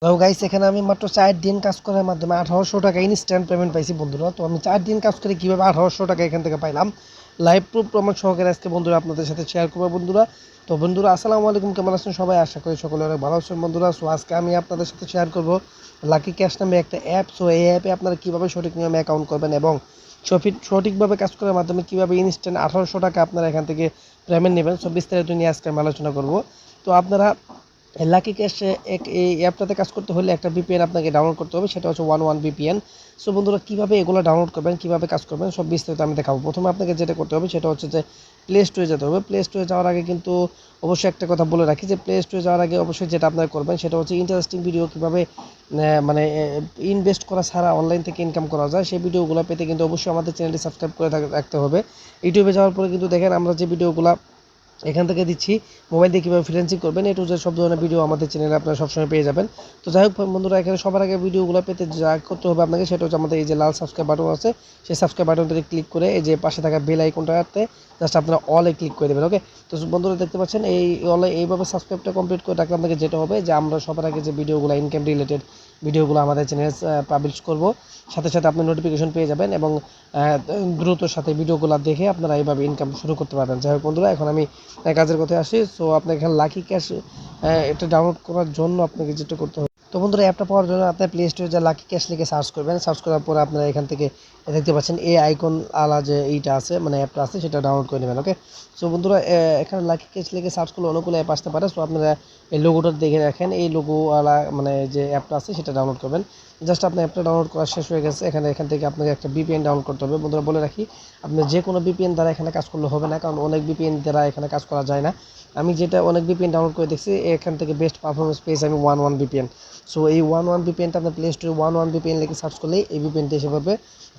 তো গাইস এখানে আমি মাত্র 4 দিন কাজ করার মাধ্যমে 1800 টাকা ইনস্ট্যান্ট পেমেন্ট পাইছি বন্ধুরা। তো আমি 4 দিন কাজ করে কিভাবে 1800 টাকা এখান থেকে পাইলাম লাইভ প্রুফ প্রমাণ সহকারে আজকে বন্ধুরা আপনাদের সাথে শেয়ার করবো বন্ধুরা। তো বন্ধুরা আসসালামু আলাইকুম, কেমন আছেন সবাই? আশা করি সকলে অনেক ভালো আছেন বন্ধুরা। সো আজকে আমি আপনাদের সাথে শেয়ার করব লাকি ক্যাশ নামে একটা অ্যাপ। সো এই অ্যাপে আপনারা কীভাবে সঠিক নিয়মে অ্যাকাউন্ট করবেন এবং সঠিকভাবে কাজ করার মাধ্যমে কীভাবে ইনস্ট্যান্ট 1800 টাকা আপনারা এখান থেকে পেমেন্ট নেবেন, সব বিস্তারিত নিয়ে আজকে আমি আলোচনা করব। তো আপনারা লাকি ক্যাশ এই অ্যাপটাতে কাজ করতে হলে একটা ভিপিএন আপনাকে ডাউনলোড করতে হবে, সেটা হচ্ছে 11 ভিপিএন। সো বন্ধুরা কীভাবে এগুলো ডাউনলোড করবেন, কীভাবে কাজ করবেন সব বিস্তারিত আমি দেখাবো। প্রথমে আপনাকে যেটা করতে হবে সেটা হচ্ছে যে প্লে স্টোরে যেতে হবে। প্লে স্টোরে যাওয়ার আগে কিন্তু অবশ্যই একটা কথা বলে রাখি যে প্লে স্টোরে যাওয়ার আগে অবশ্যই যেটা আপনারা করবেন সেটা হচ্ছে ইন্টারেস্টিং ভিডিও কীভাবে মানে ইনভেস্ট করা ছাড়া অনলাইন থেকে ইনকাম করা যায় সেই ভিডিওগুলো পেতে কিন্তু অবশ্যই আমাদের চ্যানেলটি সাবস্ক্রাইব করে রাখতে হবে। ইউটিউবে যাওয়ার পরে কিন্তু দেখেন আমরা যে ভিডিওগুলো এখান থেকে দিচ্ছি, মোবাইল দিয়ে কীভাবে ফ্রিল্যান্সিং করবেন এ টু জেড সব ধরনের ভিডিও আমাদের চ্যানেলে আপনারা সবসময় পেয়ে যাবেন। তো যাই হোক বন্ধুরা, এখানে সবার আগে ভিডিওগুলো পেতে যা করতে হবে আপনাকে সেটা হচ্ছে আমাদের এই যে লাল সাবস্ক্রাইব বাটন আছে সেই সাবস্ক্রাইব বাটনটাতে ক্লিক করে এই যে পাশে থাকা বেল আইকনটাতে জাস্ট আপনারা অলে ক্লিক করে দেবেন। ওকে, তো বন্ধুরা দেখতে পাচ্ছেন এই অলে এইভাবে সাবস্ক্রাইবটা কমপ্লিট করে রাখলে আপনাকে যেটা হবে যে আমরা সবার আগে যে ভিডিওগুলো ইনকাম রিলেটেড ভিডিওগুলো আমাদের চ্যানেলে পাবলিশ করব, সাথে সাথে আপনি নোটিফিকেশন পেয়ে যাবেন এবং দ্রুত সাথে ভিডিওগুলো দেখে আপনারা এইভাবে ইনকাম শুরু করতে পারবেন। যাই হোক বন্ধুরা, এখন আমি কাজের কথায় আসি। সো আপনার এখানে লাকি ক্যাশ এটা ডাউনলোড করার জন্য আপনাকে যেটা করতে হবে, তো বন্ধুরা অ্যাপটা পাওয়ার জন্য আপনার প্লে স্টোরে যে লাকি ক্যাশ লিখে সার্চ করবেন। সার্চ করার পরে আপনারা এখান থেকে দেখতে পাচ্ছেন এই আইকন আলা যে এইটা আছে মানে অ্যাপটা আছে সেটা ডাউনলোড করে নেবেন। ওকে, সো বন্ধুরা এখানে লাকি ক্যাশ লিখে সার্চ করলে অনেকগুলো অ্যাপ আসতে পারে। সো আপনারা এই লোগোটা দেখে রাখেন, এই লোগো আলা মানে যে অ্যাপটা আছে সেটা ডাউনলোড করবেন। জাস্ট আপনার অ্যাপটা ডাউনলোড করা শেষ হয়ে গেছে। এখান থেকে আপনাকে একটা ভিপিএন ডাউনলোড করতে হবে। বন্ধুরা বলে রাখি, আপনি যে কোনো ভিপিএন দ্বারা এখানে কাজ করলে হবে না, কারণ অনেক ভিপিএন দ্বারা এখানে কাজ করা যায় না। আমি যেটা অনেক ভিপিএন ডাউনলোড করে দেখছি এখান থেকে বেস্ট পারফরমেন্স পেয়েছি আমি 11 ভিপিএন। সো এই 11 ভিপিএনটা আপনার প্লে স্টোরে 11 ভিপিএন লিখে সার্চ করলেই এই ভিপিএনটা এসে পড়বে।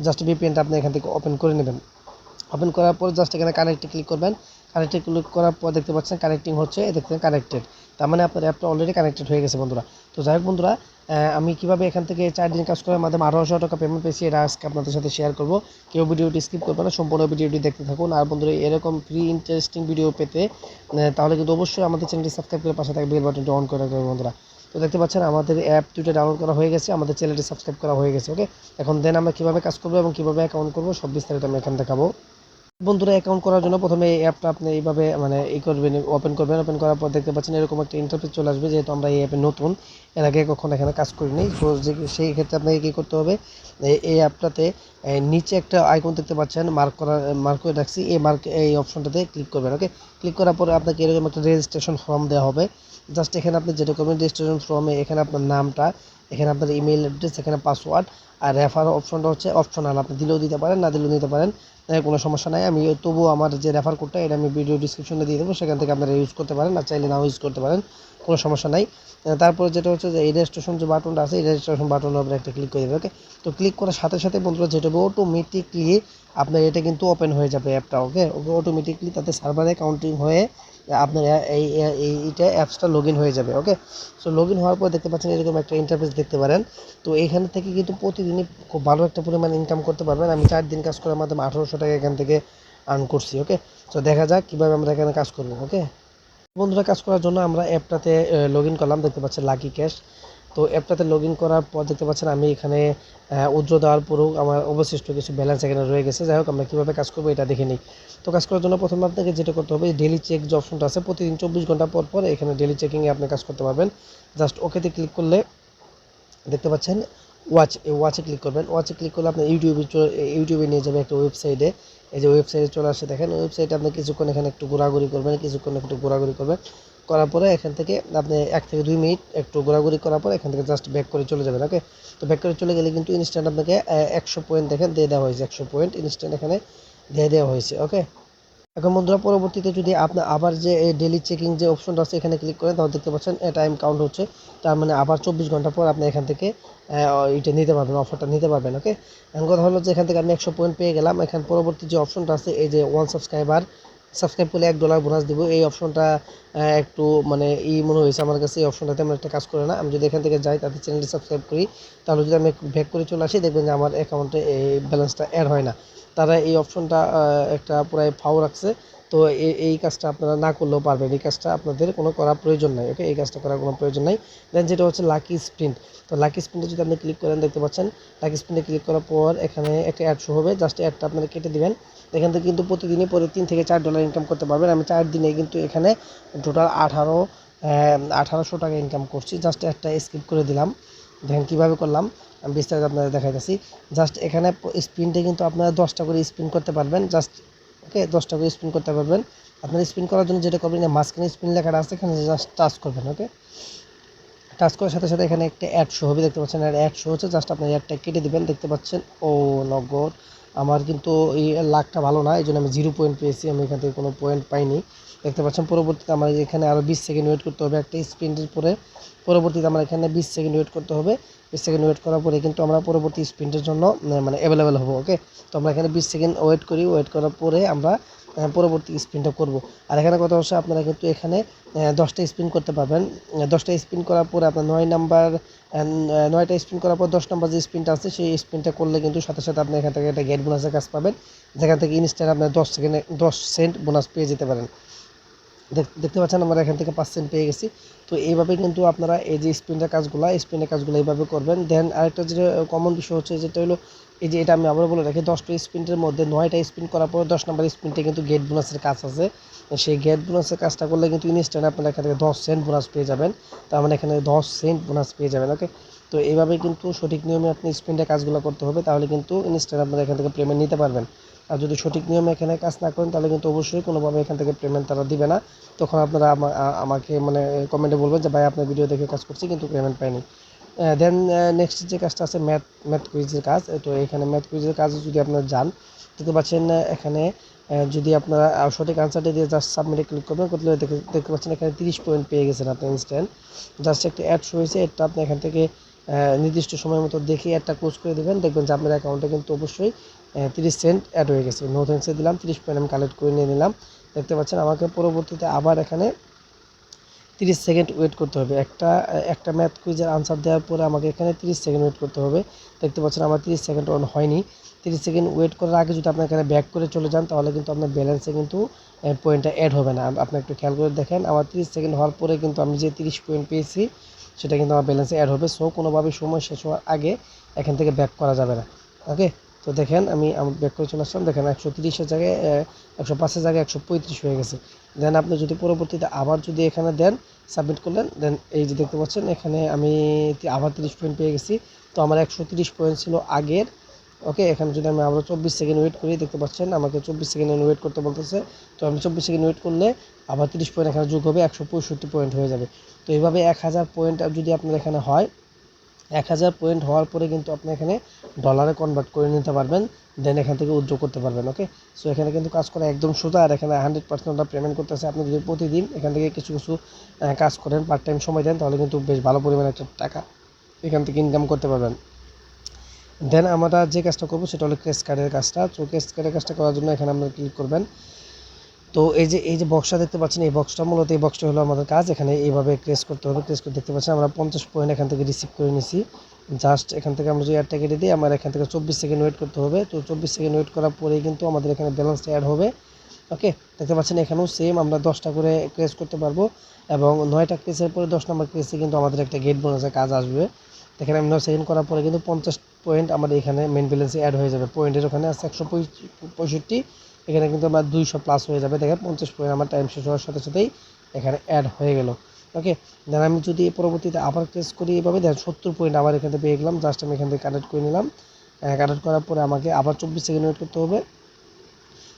জাস্ট ভিপিএনটা আপনি এখান থেকে ওপেন করে নেবেন। ওপেন করার পর জাস্ট এখানে কানেক্টে ক্লিক করবেন। কানেক্টে ক্লিক করার পর দেখতে পাচ্ছেন কানেক্টিং হচ্ছে, দেখছেন কানেক্টেড, তার মানে আপনার অ্যাপটা অলরেডি কানেক্টেড হয়ে গেছে বন্ধুরা। তো যাই হোক বন্ধুরা, আমি কীভাবে এখান থেকে 4 দিন কাজ করার মাধ্যমে 1800 টাকা পেমেন্ট পেয়েছি এটা আজকে আপনাদের সাথে শেয়ার করব। কেউ ভিডিওটি স্কিপ করবে না, সম্পূর্ণ ভিডিওটি দেখতে থাকুন। আর বন্ধুরা এরকম ফ্রি ইন্টারেস্টিং ভিডিও পেতে তাহলে কিন্তু অবশ্যই আমাদের চ্যানেলটি সাবস্ক্রাইব করে পাশে থাকা বেল বাটনটি অন করে রাখবেন বন্ধুরা। তো দেখতে পাচ্ছেন আমাদের অ্যাপ দুটো ডাউনলোড করা হয়ে গেছে, আমাদের চ্যানেলটি সাবস্ক্রাইব করা হয়ে গেছে। ওকে, এখন দেন আমরা কীভাবে কাজ করবো এবং কীভাবে অ্যাকাউন্ট করবো সব বিস্তারিত আমি এখানে দেখাবো। বন্ধুরা অ্যাকাউন্ট করার জন্য প্রথমে এই অ্যাপটা আপনি এইভাবে মানে করবেন, ওপেন করবেন। ওপেন করার পর দেখতে পাচ্ছেন এরকম একটা ইন্টারফেস চলে আসবে, যেহেতু আমরা এই অ্যাপে নতুন, এর আগে কখনো এখানে কাজ করিনি। তো সেই ক্ষেত্রে আপনাকে কী করতে হবে, এই অ্যাপটাতে নিচে একটা আইকন দেখতে পাচ্ছেন মার্ক করে রাখছি, এই অপশনটাতে ক্লিক করবেন। ওকে, ক্লিক করার পরে আপনাকে এরকম একটা রেজিস্ট্রেশন ফর্ম দেওয়া হবে। জাস্ট এখানে আপনি যেটা করবেন রেজিস্ট্রেশন ফর্মে এখানে আপনার নামটা, এখানে আপনার ইমেল অ্যাড্রেস, এখানে পাসওয়ার্ড, আর রেফার অপশনটা হচ্ছে অপশনাল, আপনি দিলেও দিতে পারেন না দিলেও নিতে পারেন, কোনো সমস্যা নাই। আমি তবুও আমার যে রেফার কোডটা এটা আমি ভিডিও ডিসক্রিপশনে দিয়ে দেবো, সেখান থেকে আপনারা ইউজ করতে পারেন, আর চাইলে নাও ইউজ করতে পারেন, কোনো সমস্যা নাই। তারপরে যেটা হচ্ছে যে এই রেজিস্ট্রেশন যে বাটনটা আছে এই রেজিস্ট্রেশন বাটনের উপরে একটা ক্লিক করে দেবে। ওকে, তো ক্লিক করার সাথে সাথে বন্ধুরা যেটা হবে অটোমেটিকলি আপনার এটা কিন্তু ওপেন হয়ে যাবে অ্যাপটা। ওকে, অটোমেটিকলি তাতে সার্ভারে কাউন্টিং হয়ে আপনার এইটা অ্যাপসটা লগ ইন হয়ে যাবে। ওকে, সো লগ ইন হওয়ার পর দেখতে পাচ্ছেন এরকম একটা ইন্টারফেস দেখতে পারেন। তো এখান থেকে কিন্তু প্রতিদিনই খুব ভালো একটা পরিমাণ ইনকাম করতে পারবেন। আমি 4 দিন কাজ করার মাধ্যমে 1800 টাকা এখান থেকে আর্ন করছি। ওকে, সো দেখা যাক কীভাবে আমরা এখানে কাজ করবো। ওকে বন্ধুরা, কাজ করার জন্য আমরা অ্যাপটাতে লগ ইন করলাম, দেখতে পাচ্ছেন লাকি ক্যাশ। তো অ্যাপটাতে লগ ইন করার পর দেখতে পাচ্ছেন আমি এখানে উইথড্র দেওয়ার পরেও আমার অবশিষ্ট কিছু ব্যালেন্স এখানে রয়ে গেছে। যাই হোক আমরা কীভাবে কাজ করবো এটা দেখে নিই। তো কাজ করার জন্য প্রথমে আপনাকে যেটা করতে হবে ডেলি চেক যে অপশনটা আছে, প্রতিদিন 24 ঘন্টা পর পর এখানে ডেলি চেকিংয়ে আপনি কাজ করতে পারবেন। জাস্ট ওকেতে ক্লিক করলে দেখতে পাচ্ছেন ওয়াচে ক্লিক করবেন। ওয়াচে ক্লিক করলে আপনার ইউটিউবে নিয়ে যাবে একটা ওয়েবসাইটে। এই যে ওয়েবসাইটে চলে আসে দেখেন, ওয়েবসাইটে আপনি কিছুক্ষণ এখানে একটু ঘোরাঘুরি করবেন, করার পরে এখান থেকে আপনি 1 থেকে 2 মিনিট একটু ঘোরাঘুরি করার পর এখান থেকে জাস্ট ব্যাক করে চলে যাবেন। ওকে, তো ব্যাক করে চলে গেলে কিন্তু ইনস্ট্যান্ট আপনাকে 100 পয়েন্ট দেখেন দিয়ে দেওয়া হয়েছে, 100 পয়েন্ট ইনস্ট্যান্ট এখানে দিয়ে দেওয়া হয়েছে। ওকে, এখন বন্ধুরা পরবর্তীতে যদি আপনি আবার যে ডেলি চেকিং যে অপশনটা আছে এখানে ক্লিক করেন তাহলে দেখতে পাচ্ছেন টাইম কাউন্ট হচ্ছে, তার মানে আবার 24 ঘন্টা পর আপনি এখান থেকে এটা নিতে পারবেন, অফারটা নিতে পারবেন। ওকে, এখন কথা হলো যে এখান থেকে আমি 100 পয়েন্ট পেয়ে গেলাম। এখান পরবর্তী যে অপশনটা আছে এই যে সাবস্ক্রাইব করলে $1 বোনাস দিব, এই অপশনটা একটু মানে মনে হয়েছে আমার কাছে, এই অপশনটাতে আমার একটা কাজ করে না। আমি যদি এখান থেকে যাই তাতে চ্যানেলটি সাবস্ক্রাইব করি, তাহলে যদি আমি ব্যাক করে চলে আসি দেখবেন যে আমার অ্যাকাউন্টে এই ব্যালেন্সটা অ্যাড হয় না। তারা এই অপশনটা একটা পুরাই ফাও রাখছে, তো এই কাজটা আপনারা না করলেও পারবেন, এই কাজটা আপনাদের কোনো করার প্রয়োজন নাই। ওকে, এই কাজটা করার কোনো প্রয়োজন নাই। দেন যেটা হচ্ছে লাকি স্প্রিন্ট। তো লাকি স্প্রিন্টে যদি আপনি ক্লিক করেন, দেখতে পাচ্ছেন লাকি স্প্রিন্টে ক্লিক করার পর এখানে একটা অ্যাড শো হবে, জাস্ট অ্যাডটা আপনারা কেটে দিবেন। এখান থেকে কিন্তু প্রতিদিনই পরে $3 থেকে $4 ইনকাম করতে পারবেন। আমি 4 দিনে কিন্তু এখানে টোটাল 1800 টাকা ইনকাম করছি। জাস্ট একটা স্কিপ করে দিলাম। দেখেন কীভাবে করলাম, আমি বিস্তারিত আপনাদের দেখাইতেছি। জাস্ট এখানে স্পিনটা কিন্তু আপনারা 10টা করে স্পিন করতে পারবেন। জাস্ট ওকে, 10টা করে স্পিন করতে পারবেন। আপনারা স্পিন করার জন্য যেটা করবেন, মাঝখানে স্পিন লেখাটা আছে, এখানে জাস্ট টাচ করবেন। ওকে, টাচ করার সাথে সাথে এখানে একটা অ্যাড শো হবে, দেখতে পাচ্ছেন অ্যাড শো হচ্ছে, জাস্ট আপনি অ্যাডটা কেটে দিবেন। দেখতে পাচ্ছেন ও নগদ আমার কিন্তু এই লাখটা ভালো না, এই জন্য আমি 0 পয়েন্ট পেয়েছি, আমি এখান থেকে কোনো পয়েন্ট পাইনি। দেখতে পাচ্ছেন পরবর্তীতে আমার এখানে আরও 20 সেকেন্ড ওয়েট করতে হবে একটা স্পিনের পরে। পরবর্তীতে আমার এখানে 20 সেকেন্ড ওয়েট করতে হবে। 20 সেকেন্ড ওয়েট করার পরে কিন্তু আমরা পরবর্তী স্পিনের জন্য মানে অ্যাভেলেবেল হবো। ওকে, তো আমরা এখানে 20 সেকেন্ড ওয়েট করি, ওয়েট করার পরে আমরা পরবর্তী স্পিনটা করব। আর এখানে কথা হচ্ছে আপনারা কিন্তু এখানে 10টা স্পিন করতে পারবেন। 10টা স্পিন করার পরে আপনার 9টা স্পিন করার পর 10 নম্বর যে স্পিনটা আছে সেই স্পিনটা করলে কিন্তু সাথে সাথে আপনি এখান থেকে একটা গেট বোনাসের কাজ পাবেন, যেখান থেকে ইনস্ট্যান্ট আপনার 10 সেন্ট বোনাস পেয়ে যেতে পারেন। দেখতে পাচ্ছেন আমরা এখান থেকে 5 সেন্ট পেয়ে গেছি। তো এইভাবে কিন্তু আপনারা এই যে স্পিনের কাজগুলো এইভাবে করবেন। দেন আরেকটা যেটা কমন বিষয় হচ্ছে, যেটা হলো এই যে এটা আমি আবার বলে রাখি, 10টা স্পিনের মধ্যে 9টা স্পিন করার পর 10 নম্বর স্পিনটা কিন্তু গেট বোনাসের কাজ আছে। সেই গেট বোনাসের কাজটা করলে কিন্তু ইনস্ট্যান্ট আপনারা এখান থেকে 10 সেন্ট বোনাস পেয়ে যাবেন। তার মানে এখানে 10 সেন্ট বোনাস পেয়ে যাবেন। ওকে, তো এইভাবে কিন্তু সঠিক নিয়মে আপনি স্পিনের কাজগুলো করতে হবে, তাহলে কিন্তু ইনস্ট্যান্ট আপনারা এখান থেকে পেমেন্ট নিতে পারবেন। আর যদি সঠিক নিয়মে এখানে কাজ না করেন, তাহলে কিন্তু অবশ্যই কোনোভাবে এখান থেকে পেমেন্ট তারা দিবে না। তখন আপনারা আমাকে মানে কমেন্টে বলবেন যে ভাই আপনার ভিডিও দেখে কাজ করছি কিন্তু পেমেন্ট পাইনি। দেন নেক্সট যে কাজটা আছে ম্যাথ কুইজের কাজ। তো এখানে ম্যাথ কুইজের কাজে যদি আপনারা যান, দেখতে পাচ্ছেন এখানে যদি আপনারা সঠিক আনসারটা দিয়ে জাস্ট সাবমিটে ক্লিক করবেন, করলে দেখতে পাচ্ছেন এখানে 30 পয়েন্ট পেয়ে গেছেন আপনি ইনস্ট্যান্ট। জাস্ট একটা অ্যাড শো হয়েছে, এটা আপনি এখান থেকে নির্দিষ্ট সময় মতো দেখে একটা ক্লোজ করে দেবেন, দেখবেন যে আপনার অ্যাকাউন্টে কিন্তু অবশ্যই 30 সেন্ট অ্যাড হয়ে গেছে। নো থ্যাঙ্কসে দিলাম, 30 পয়েন্ট আমি কালেক্ট করে নিয়ে নিলাম। দেখতে পাচ্ছেন আমাকে পরবর্তীতে আবার এখানে 30 সেকেন্ড ওয়েট করতে হবে। একটা ম্যাথ কুইজের আনসার দেওয়ার পরে আমাকে এখানে 30 সেকেন্ড ওয়েট করতে হবে। দেখতে পাচ্ছেন আমার 30 সেকেন্ড অন হয়নি। 30 সেকেন্ড ওয়েট করার আগে যদি আপনি এখানে ব্যাক করে চলে যান, তাহলে কিন্তু আপনার ব্যালেন্সে কিন্তু পয়েন্টটা অ্যাড হবে না। আপনি একটু খেয়াল করে দেখেন, আমার 30 সেকেন্ড হওয়ার পরে কিন্তু আমি যে 30 পয়েন্ট পেয়েছি সেটা কিন্তু আমার ব্যালেন্সে অ্যাড হবে। সো কোনোভাবেই সময় শেষ হওয়ার আগে এখান থেকে ব্যাক করা যাবে না। ওকে, তো দেখেন আমি ব্যাক করে চলে আসলাম। দেখেন 130-এর জায়গায় 105-এর জায়গায় 135 হয়ে গেছে। দেন আপনি যদি পরবর্তীতে আবার যদি এখানে দেন, সাবমিট করলেন, দেন এই যে দেখতে পাচ্ছেন এখানে আমি আবার 30 পয়েন্ট পেয়ে গেছি। তো আমার 130 পয়েন্ট ছিল আগের। ওকে, এখানে যদি আমি আবার 24 সেকেন্ড ওয়েট করি, দেখতে পাচ্ছেন আমাকে 24 সেকেন্ড ওয়েট করতে বলতেছে। তো আমি 24 সেকেন্ড ওয়েট করলে আবার 30 পয়েন্ট এখানে যোগ হবে, 165 পয়েন্ট হয়ে যাবে। তো এইভাবে 1000 পয়েন্ট যদি আপনার এখানে হয়, 1000 পয়েন্ট হওয়ার পরে কিন্তু আপনি এখানে ডলারে কনভার্ট করে নিতে পারবেন। দেন এখান থেকে উইথড্র করতে পারবেন। ওকে, সো এখানে কিন্তু কাজ করা একদম সোজা। আর এখানে 100% পেমেন্ট করতেছে। আপনি যদি প্রতিদিন এখান থেকে কিছু কিছু কাজ করেন, পার্ট টাইম সময় দেন, তাহলে কিন্তু বেশ ভালো পরিমাণে একটা টাকা এখান থেকে ইনকাম করতে পারবেন। দেন আমরা যে কাজটা করবো সেটা হলো ক্রেস কার্ডের কাজটা। তো ক্রেস কার্ডের কাজটা করার জন্য এখানে আমরা ক্লিক করবেন। তো এই যে বক্সটা দেখতে পাচ্ছেন, এই বক্সটা মূলত এই বক্সটা হলো আমাদের কাজ। এখানে এইভাবে ক্রেস করতে হবে। ক্রেস করে দেখতে পাচ্ছেন আমরা 50 পয়েন্ট এখান থেকে রিসিভ করে নিছি। জাস্ট এখান থেকে আমরা যদি অ্যাডটা কেটে দিই, আমার এখান থেকে 24 সেকেন্ড ওয়েট করতে হবে। তো 24 সেকেন্ড ওয়েট করার পরেই কিন্তু আমাদের এখানে ব্যালেন্সটা অ্যাড হবে। ওকে, দেখতে পাচ্ছেন এখানেও সেম আমরা 10টা করে ক্রেস করতে পারবো, এবং 9টা ক্রেসের পরে 10 নম্বর ক্রেসে কিন্তু আমাদের একটা গেট বোনাসের কাজ আসবে। এখানে আমি 9 সেকেন্ড করার পরে কিন্তু 50 পয়েন্ট আমাদের এখানে মেন ব্যালেন্সে অ্যাড হয়ে যাবে। পয়েন্টের ওখানে আছে 165, এখানে কিন্তু আমার 200 প্লাস হয়ে যাবে। দেখেন 50 পয়েন্ট আমার টাইম শেষ হওয়ার সাথে সাথেই এখানে অ্যাড হয়ে গেল। ওকে, দেন আমি যদি পরবর্তীতে আবার ক্রেস করি, এইভাবে দেখেন 70 পয়েন্ট আবার এখান থেকে পেয়ে গেলাম। জাস্ট আমি এখান থেকে কানেক্ট করে নিলাম। কানেক্ট করার পরে আমাকে আবার 24 সেকেন্ড ওয়েট করতে হবে।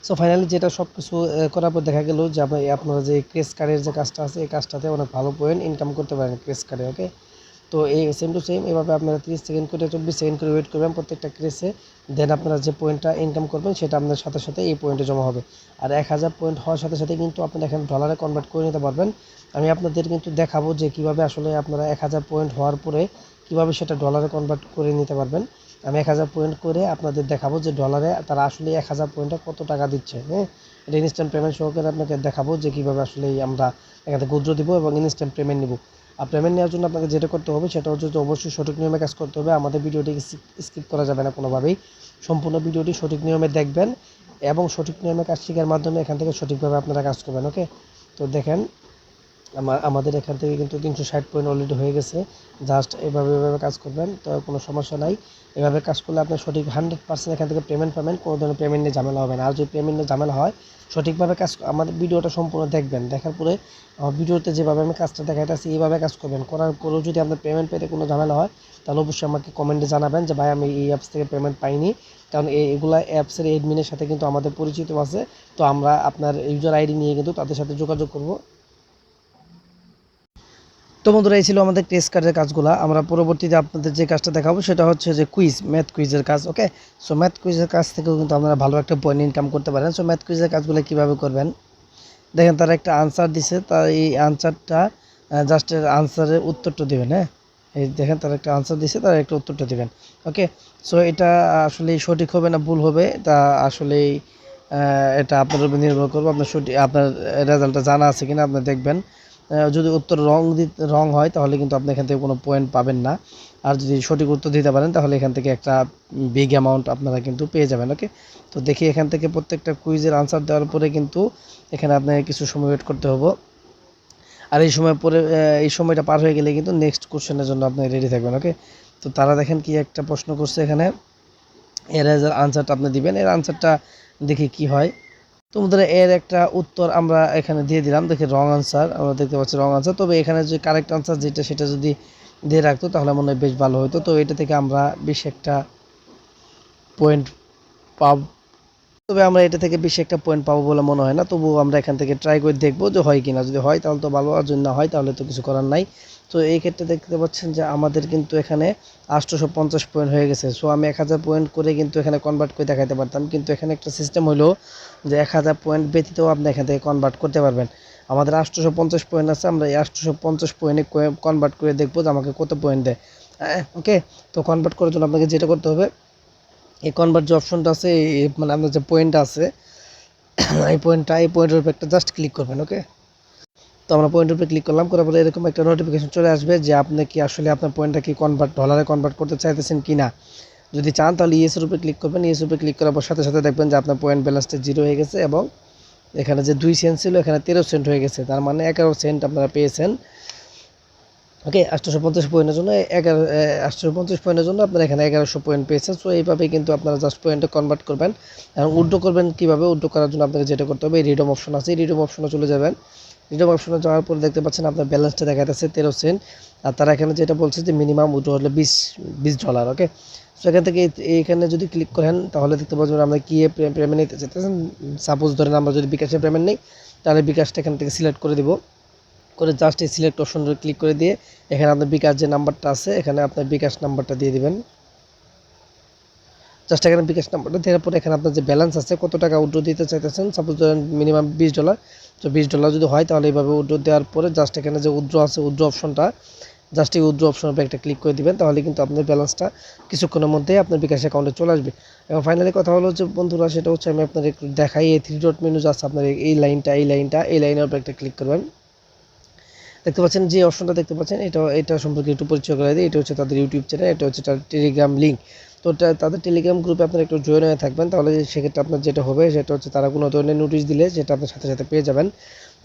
সো ফাইনালি যেটা সব কিছু করার পর দেখা গেল যে আপনারা যে ক্রেস কার্ডের যে কাজটা আছে, এই কাজটাতে অনেক ভালো পয়েন্ট ইনকাম করতে পারেন ক্রেস কার্ডে। ওকে, তো এই সেম টু সেম এভাবে আপনারা 30 সেকেন্ড করে 24 সেকেন্ড করে ওয়েট করবেন প্রত্যেকটা ক্রেসে। দেন আপনারা যে পয়েন্টটা ইনকাম করবেন সেটা আপনার সাথে সাথে এই পয়েন্টে জমা হবে। আর 1000 পয়েন্ট হওয়ার সাথে সাথে কিন্তু আপনারা এখানে ডলারে কনভার্ট করে নিতে পারবেন। আমি আপনাদের কিন্তু দেখাবো যে কীভাবে আসলে আপনারা 1000 পয়েন্ট হওয়ার পরে কীভাবে সেটা ডলারে কনভার্ট করে নিতে পারবেন। আমি 1000 পয়েন্ট করে আপনাদের দেখাবো যে ডলারে তারা আসলে 1000 পয়েন্টে কত টাকা দিচ্ছে। হ্যাঁ, এটা ইনস্ট্যান্ট পেমেন্ট সহকারে আপনাকে দেখাবো যে কীভাবে আসলে আমরা এখান থেকে উইথড্র দিব এবং ইনস্ট্যান্ট পেমেন্ট নিব। আর পেমেন্ট নেওয়ার জন্য আপনাকে যেটা করতে হবে সেটা হচ্ছে যে অবশ্যই সঠিক নিয়মে কাজ করতে হবে। আমাদের ভিডিওটি স্কিপ করা যাবে না কোনোভাবেই। সম্পূর্ণ ভিডিওটি সঠিক নিয়মে দেখবেন, এবং সঠিক নিয়মে কাজ শেখার মাধ্যমে এখান থেকে সঠিকভাবে আপনারা কাজ করবেন। ওকে, তো দেখেন আমাদের এখান থেকে কিন্তু 360 পয়েন্ট অলরেডি হয়ে গেছে। জাস্ট এভাবে কাজ করবেন, তো কোনো সমস্যা নাই। এভাবে কাজ করলে আপনার সঠিক 100% এখান থেকে পেমেন্ট পাবেন, কোনো ধরনের পেমেন্ট নিয়ে ঝামেলা হবে না। আর যদি পেমেন্ট নিয়ে ঝামেলা হয়, সঠিকভাবে কাজ আমাদের ভিডিওটা সম্পূর্ণ দেখবেন, দেখার পরে আমার ভিডিওতে যেভাবে আমি কাজটা দেখাইতেছি এইভাবে কাজ করবেন। করার পরেও যদি আপনার পেমেন্ট পেতে কোনো ঝামেলা হয়, তাহলে অবশ্যই আমাকে কমেন্টে জানাবেন যে ভাই আমি এই অ্যাপস থেকে পেমেন্ট পাইনি। কারণ এগুলা অ্যাপসের এডমিনের সাথে কিন্তু আমাদের পরিচিত আছে, তো আমরা আপনার ইউজার আইডি নিয়ে কিন্তু তাদের সাথে যোগাযোগ করব। তো বন্ধুরা, এই ছিল আমাদের টেস্ট কার্ডের কাজগুলো। আমরা পরবর্তীতে আপনাদের যে কাজটা দেখাবো সেটা হচ্ছে যে ম্যাথ কুইজের কাজ। ওকে, সো ম্যাথ কুইজের কাজ থেকেও কিন্তু আপনারা ভালো একটা পয়েন্ট ইনকাম করতে পারেন। সো ম্যাথ কুইজের কাজগুলো কীভাবে করবেন, দেখেন তারা একটা আনসার দিছে, তার এই আনসারটা জাস্ট আনসারের উত্তরটা দেবেন। হ্যাঁ, এই দেখেন তারা একটা আনসার দিছে, তারা একটা উত্তরটা দেবেন। ওকে, সো এটা আসলে সঠিক হবে না ভুল হবে, তা আসলেই এটা আপনার উপর নির্ভর করবে। আপনার রেজাল্টটা জানা আছে কিনা আপনি দেখবেন। যদি উত্তর রং হয় তাহলে কিন্তু আপনি এখান থেকে কোনো পয়েন্ট পাবেন না। আর যদি সঠিক উত্তর দিতে পারেন তাহলে এখান থেকে একটা বিগ অ্যামাউন্ট আপনারা কিন্তু পেয়ে যাবেন। ওকে, তো দেখি এখান থেকে প্রত্যেকটা কুইজের আনসার দেওয়ার পরে কিন্তু এখানে আপনাকে কিছু সময় ওয়েট করতে হবে। আর এই সময়টা পার হয়ে গেলে কিন্তু নেক্সট কোশ্চেনের জন্য আপনি রেডি থাকবেন। ওকে, তো তারা দেখেন কি একটা প্রশ্ন করছে এখানে, এর আনসারটা আপনি দিবেন। এর আনসারটা দেখি কি হয়। তোমাদের এর একটা উত্তর আমরা এখানে দিয়ে দিলাম। দেখি রং আনসার, আমরা দেখতে পাচ্ছি রং আনসার। তবে এখানে যে কারেক্ট আনসার যেটা সেটা যদি দিয়ে রাখতো তাহলে মনে হয় বেশ ভালো হতো। তো এটা থেকে আমরা বেশ একটা পয়েন্ট পাব, তবে আমরা এটা থেকে বেশি একটা পয়েন্ট পাবো বলে মনে হয় না। তবুও আমরা এখান থেকে ট্রাই করে দেখবো যে হয় কিনা। যদি হয় তাহলে তো ভালো, আর যদি না হয় তাহলে তো কিছু করার নাই। তো এই ক্ষেত্রে দেখতে পাচ্ছেন যে আমাদের কিন্তু এখানে 850 পয়েন্ট হয়ে গেছে। সো আমি 1000 পয়েন্ট করে কিন্তু এখানে কনভার্ট করে দেখাতে পারতাম, কিন্তু এখানে একটা সিস্টেম হলো যে 1000 পয়েন্ট ব্যতীতও আপনি এখান থেকে কনভার্ট করতে পারবেন। আমাদের 850 পয়েন্ট আছে, আমরা এই 850 পয়েন্টে কনভার্ট করে দেখবো যে আমাকে কত পয়েন্ট দেয়। ওকে, তো কনভার্ট করার জন্য আপনাকে যেটা করতে হবে, এই কনভার্ট যে অপশনটা আছে, মানে আপনার যে পয়েন্টটা আছে এই পয়েন্টের উপর একটা জাস্ট ক্লিক করবেন। ওকে, তো আমরা পয়েন্টের উপরে ক্লিক করলাম, করার পরে এরকম একটা নোটিফিকেশন চলে আসবে যে আপনি কি আসলে আপনার পয়েন্টটা কি ডলারে কনভার্ট করতে চাইতেছেন কি না। যদি চান তাহলে ইয়েসের উপরে ক্লিক করবেন। ইয়েসের উপরে ক্লিক করার পর সাথে সাথে দেখবেন যে আপনার পয়েন্ট ব্যালেন্সটা 0 হয়ে গেছে এবং এখানে যে 2 সেন্ট ছিল এখানে 13 সেন্ট হয়ে গেছে, তার মানে 11 সেন্ট আপনারা পেয়েছেন। ওকে, 850 পয়েন্টের জন্য 850 পয়েন্টের জন্য আপনারা এখানে 1100 পয়েন্ট পেয়েছেন। সো এইভাবে কিন্তু আপনারা জাস্ট পয়েন্টে কনভার্ট করবেন। এবং উইথড্র করবেন কীভাবে, উইথড্র করার জন্য আপনাকে যেটা করতে হবে, রিডম অপশন আছে, রিডম অপশনে চলে যাবেন। রিডম অপশনে যাওয়ার পর দেখতে পাচ্ছেন আপনার ব্যালেন্সটা দেখা যাচ্ছে 13 সেন্ট। আর তারা এখানে যেটা বলছে যে মিনিমাম উইথড্র হলে $20। ওকে, সো এখান থেকে এইখানে যদি ক্লিক করেন তাহলে দেখতে পাচ্ছেন আমরা কি পেমেন্ট নিতে চাইতেছেন। সাপোজ ধরেন আমরা যদি বিকাশের পেমেন্ট নিই, তাহলে বিকাশটা এখান থেকে সিলেক্ট করে দেবো। করে জাস্ট এই সিলেক্ট অপশনে ক্লিক করে দিয়ে এখানে আপনার বিকাশ যে নাম্বারটা আছে এখানে আপনার বিকাশ নাম্বারটা দিয়ে দিবেন। জাস্ট এখানে বিকাশ নাম্বারটা দেওয়ার পরে এখানে আপনার যে ব্যালেন্স আছে, কত টাকা উইথড্র দিতে চাইতেছেন, সাপোজ ধরেন মিনিমাম $20। তো $20 যদি হয় তাহলে এইভাবে উইথড্র দেওয়ার পরে জাস্ট এখানে যে উইথড্র আছে, উইথড্র অপশনটা জাস্ট এই উইথড্র অপশনের উপরে একটা ক্লিক করে দিবেন। তাহলে কিন্তু আপনার ব্যালেন্সটা কিছুক্ষণের মধ্যেই আপনার বিকাশ অ্যাকাউন্টে চলে আসবে। এবং ফাইনালি কথা হলো যে বন্ধুরা, সেটা হচ্ছে আমি আপনাদের একটু দেখাই। এই 3 ডট মেনু আছে আপনার এই লাইনের উপরে একটা ক্লিক করবেন। দেখতে পাচ্ছেন যে অপশনটা দেখতে পাচ্ছেন, এটা সম্পর্কে একটু পরিচয় করে দিই। এটা হচ্ছে তাদের ইউটিউব চ্যানেল, এটা হচ্ছে তাদের টেলিগ্রাম লিঙ্ক। তো তাদের টেলিগ্রাম গ্রুপে আপনারা একটু জয়েন হয়ে থাকবেন, তাহলে সেক্ষেত্রে আপনার যেটা হবে সেটা হচ্ছে তারা কোনো ধরনের নোটিশ দিলে সেটা আপনার সাথে সাথে পেয়ে যাবেন।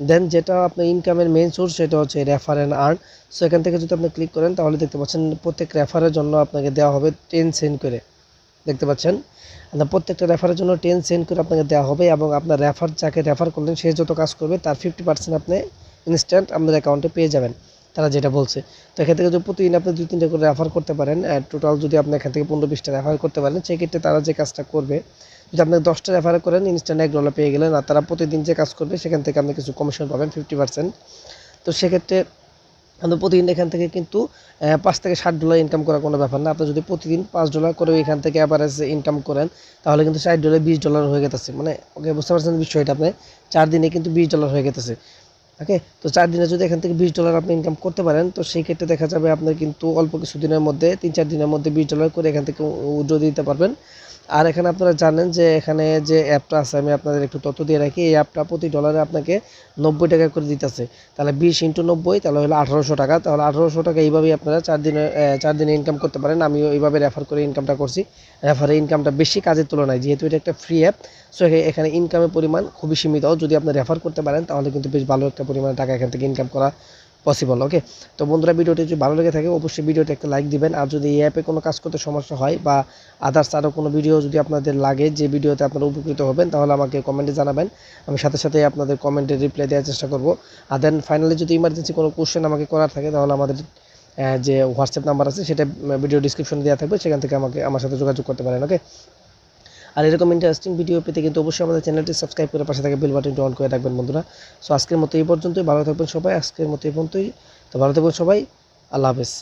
দেন যেটা আপনার ইনকামের মেইন সোর্স সেটা হচ্ছে রেফার অ্যান্ড আর্ন। সো এখান থেকে যদি আপনি ক্লিক করেন তাহলে দেখতে পাচ্ছেন প্রত্যেক রেফারের জন্য আপনাকে দেওয়া হবে 10 সেন্ট করে। দেখতে পাচ্ছেন আপনার প্রত্যেকটা রেফারের জন্য 10 সেন্ট করে আপনাকে দেওয়া হবে, এবং আপনার যাকে রেফার করলেন সে যত কাজ করবে তার 50% আপনি ইনস্ট্যান্ট আপনার অ্যাকাউন্টে পেয়ে যাবেন, তারা যেটা বলছে। তো এখান থেকে যদি প্রতিদিন আপনি 2-3টা করে রেফার করতে পারেন, টোটাল যদি আপনি এখান থেকে 15-20টা রেফার করতে পারেন, সেক্ষেত্রে তারা যে কাজটা করবে, যদি আপনি 10টা রেফার করেন ইনস্ট্যান্ট $1 পেয়ে গেলেন। আর তারা প্রতিদিন যে কাজ করবে সেখান থেকে আপনি কিছু কমিশন পাবেন 50%। তো সেক্ষেত্রে আপনি প্রতিদিন এখান থেকে কিন্তু $5 থেকে $60 ইনকাম করার কোনো ব্যাপার না। আপনি যদি প্রতিদিন $5 করে এখান থেকে অ্যাভারেজ ইনকাম করেন তাহলে কিন্তু $60 $20 হয়ে গেছে। মানে ওকে, বুঝতে পারছেন বিষয়টা, আপনি 4 দিনে কিন্তু $20 হয়ে গেছে। ওকে, তো 4 দিনে যদি এখান থেকে $20 আপনি ইনকাম করতে পারেন, তো সেই ক্ষেত্রে দেখা যাবে আপনার কিন্তু অল্প কিছু দিনের মধ্যে 3-4 দিনের মধ্যে $20 করে এখান থেকে উইথড্র দিতে পারবেন। আর এখানে আপনারা জানেন যে এখানে যে অ্যাপটা আছে আমি আপনাদের একটু তথ্য দিয়ে রাখি, এই অ্যাপটা প্রতি ডলারে আপনাকে 90 টাকা করে দিতেছে। তাহলে 20 × 90 তাহলে হলো 1800 টাকা। তাহলে 1800 টাকা এইভাবেই আপনারা 4 দিনে ইনকাম করতে পারেন। আমিও এইভাবে রেফার করে ইনকামটা করছি। রেফারে ইনকামটা বেশি কাজের তুলনায়, যেহেতু এটা একটা ফ্রি অ্যাপ, সো এখানে ইনকামের পরিমাণ খুবই সীমিত। যদি আপনি রেফার করতে পারেন তাহলে কিন্তু বেশ ভালো একটা পরিমাণে টাকা এখান থেকে ইনকাম করা পসিবল। ওকে, তো বন্ধুরা ভিডিওটি যদি ভালো লেগে থাকে অবশ্যই ভিডিওটি একটা লাইক দিবেন। আর যদি এই অ্যাপে কোনো কাজ করতে সমস্যা হয় বা আদার্স আরও কোনো ভিডিও যদি আপনাদের লাগে যে ভিডিওতে আপনারা উপকৃত হবেন, তাহলে আমাকে কমেন্টে জানাবেন। আমি সাথে সাথে আপনাদের কমেন্টের রিপ্লাই দেওয়ার চেষ্টা করব। আর দেন ফাইনালি যদি ইমার্জেন্সি কোনো কোশ্চেন আমাকে করার থাকে তাহলে আমাদের যে হোয়াটসঅ্যাপ নাম্বার আছে সেটা ভিডিও ডিসক্রিপশনে দেওয়া থাকবে, সেখান থেকে আমার সাথে যোগাযোগ করতে পারেন। ওকে, আর এরকম ইন্টারেস্টিং ভিডিও পেতে কিন্তু অবশ্যই আমাদের চ্যানেলটি সাবস্ক্রাইব করে পাশে থাকা বেল বাটনটি অন করে রাখবেন বন্ধুরা। সো আজকের মতো এই পর্যন্তই, ভালো থাকবেন সবাই। আজকের মতো এই পর্যন্তই, তো ভালো থাকবেন সবাই, আল্লাহ হাফেজ।